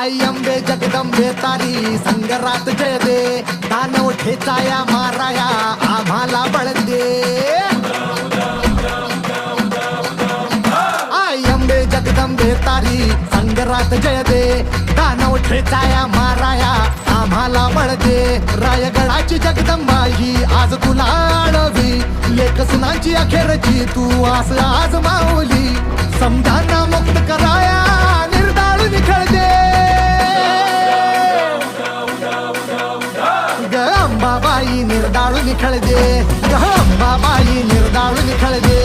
आई अंबे जगदंबे तारी संगरात जय दे, दानव ठेचाया माराया आम्हाला बळ दे. आई अंबे जगदंबे तारी संगरात जय दे, दानव ठेचाया माराया आम्हाला बळ दे. रायगडाची जगदंबा ही आज तुला आळवी, लेक सुनांची अखेरची तू आस आज माऊली. समजांना मुक्त कराया निर्दाळून खेळते ग अंबाबाई, निर्दाळून खेळते ग अंबाबाई, निर्दाळून खेळते.